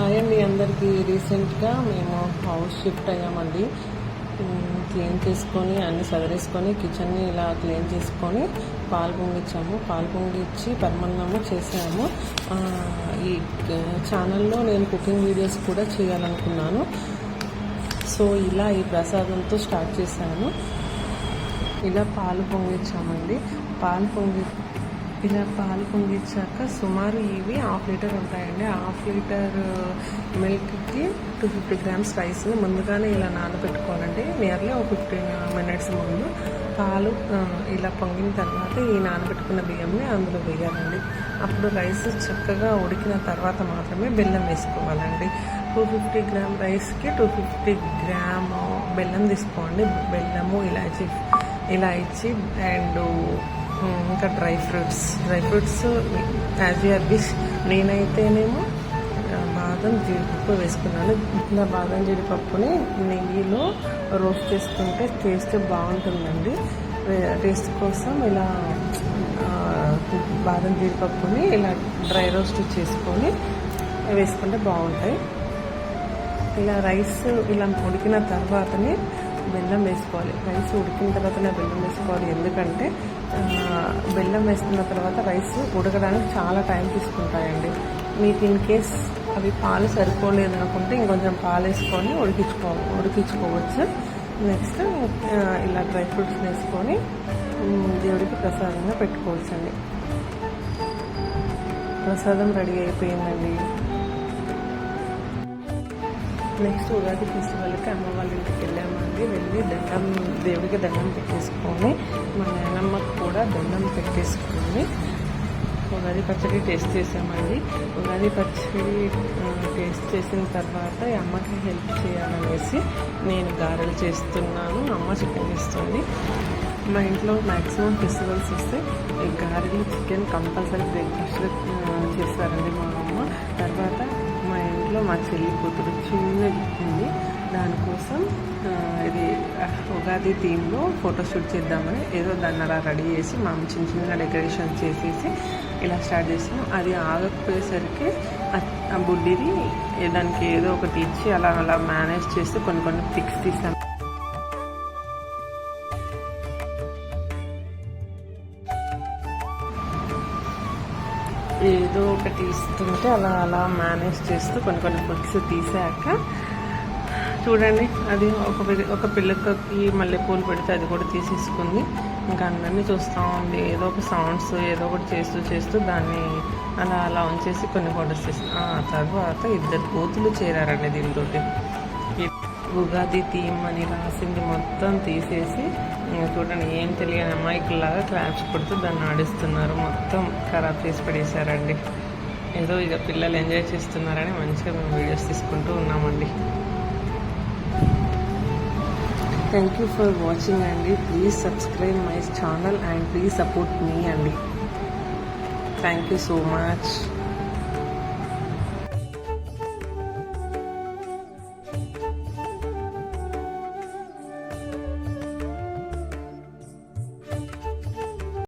Hi అండి అందరికీ. రీసెంట్గా మేము హౌస్ షిఫ్ట్ అయ్యామండి. క్లీన్ చేసుకొని అన్నీ సదరేసుకొని కిచెన్ని ఇలా క్లీన్ చేసుకొని పాలు పొంగిచ్చాము. పాలు పొంగిచ్చి పరమాన్నము చేసాము. ఈ ఛానల్లో నేను కుకింగ్ వీడియోస్ కూడా చేయాలనుకున్నాను. సో ఇలా ఈ ప్రసాదంతో స్టార్ట్ చేశాను. ఇలా పాలు పొంగిచ్చామండి. ఇలా పాలు పొంగిచ్చాక సుమారు ఇవి 1/2 లీటర్ ఉంటాయండి. 1/2 లీటర్ మిల్క్కి 250 గ్రామ్స్ రైస్ ముందుగానే ఇలా నానబెట్టుకోవాలండి. నియర్లీ ఒక 15 మినిట్స్ ముందు పాలు ఇలా పొంగిన తర్వాత ఈ నానబెట్టుకున్న బియ్యంని అందులో వేయాలండి. అప్పుడు రైస్ చక్కగా ఉడికిన తర్వాత మాత్రమే బెల్లం వేసుకోవాలండి. 250 గ్రామ్ రైస్కి 250 గ్రామ్ బెల్లం తీసుకోండి. బెల్లము ఇలాచి అండ్ ఇంకా dry fruits as your wish. నేనైతేనేమో బాదం జీడిపప్పు వేసుకున్నాను. ఇలా బాదం జీడిపప్పుని నెయ్యిలో రోస్ట్ చేసుకుంటే టేస్ట్ బాగుంటుందండి. టేస్ట్ కోసం ఇలా బాదం జీడిపప్పుని ఇలా డ్రై రోస్ట్ చేసుకొని వేసుకుంటే బాగుంటాయి. ఇలా రైస్ ఇలా ఉడికిన తర్వాతనే బెల్లం వేసుకోవాలి. రైస్ ఉడికిన తర్వాతనే బెల్లం వేసుకోవాలి. ఎందుకంటే బెల్లం వేసుకున్న తర్వాత రైస్ ఉడకడానికి చాలా టైం తీసుకుంటాయండి. మీకు ఇన్ కేస్ అవి పాలు సరిపోలేదు అనుకుంటే ఇంకొంచెం పాలు వేసుకొని ఉడికించుకోవచ్చు. నెక్స్ట్ ఇలా డ్రై ఫ్రూట్స్ వేసుకొని దేవుడికి ప్రసాదంగా పెట్టుకోవచ్చండి. ప్రసాదం రెడీ అయిపోయిందండి. నెక్స్ట్ ఉగాది ఫెస్టివల్కి అమ్మ వాళ్ళ ఇంటికి వెళ్ళామండి. వెళ్ళి దేవుడికి దండం పెట్టేసుకొని మా నాయనమ్మకు కూడా దండం పెట్టేసుకొని ఉగాది పచ్చడి టేస్ట్ చేసామండి. ఉగాది పచ్చడి టేస్ట్ చేసిన తర్వాత అమ్మకి హెల్ప్ చేయాలనేసి నేను గారెలు చేస్తున్నాను. అమ్మ చికెన్ ఇస్తుంది. మా ఇంట్లో మ్యాక్సిమం ఫెస్టివల్స్ వస్తే గారెలు చికెన్ కంపల్సరీ బ్రేక్ఫాస్ట్ చేస్తారండి మా అమ్మ. తర్వాత మా ఇంట్లో మా చెల్లి కూతురు చిన్నది ఉంది. దానికోసం ఇది ఉగాది థీమ్లో ఫోటోషూట్ చేద్దామని ఏదో దాన్ని అలా రెడీ చేసి మా చిన్న డెకరేషన్ చేసేసి ఇలా స్టార్ట్ చేసాము. అది ఆగకపోయేసరికి ఆ బుడ్డిది దానికి ఏదో ఒకటి ఇచ్చి అలా మేనేజ్ చేస్తూ కొన్ని పిక్స్ తీసాము. ఏదో ఒకటి ఇస్తుంటే అలా మేనేజ్ చేస్తూ కొన్ని పిక్స్ తీసాక చూడండి, అది ఒక పిల్లకి మల్లెపూలు పెడితే అది కూడా తీసేసుకుంది. ఇంకా అందరినీ చూస్తూ ఉంది. ఏదో ఒక సౌండ్స్ ఏదో ఒకటి చేస్తూ దాన్ని అలా ఉంచేసి కొన్ని ఫోటోస్ తీస్తాం. ఆ తర్వాత 2 కోతులు చేరారండి. దీంతో ఉగాది థీమ్ అని రాసింది మొత్తం తీసేసి చూడండి, ఏం తెలియని అమ్మాయికులాగా క్లాప్స్ కొడుతూ దాన్ని ఆడిస్తున్నారు. మొత్తం ఖరాబ్ చేసి పడేశారండి. ఏదో ఇక పిల్లలు ఎంజాయ్ చేస్తున్నారని మంచిగా మేము వీడియోస్ తీసుకుంటూ ఉన్నామండి. థ్యాంక్ యూ ఫర్ వాచింగ్ అండి. Please subscribe my channel and please support me అండి. Thank you so much.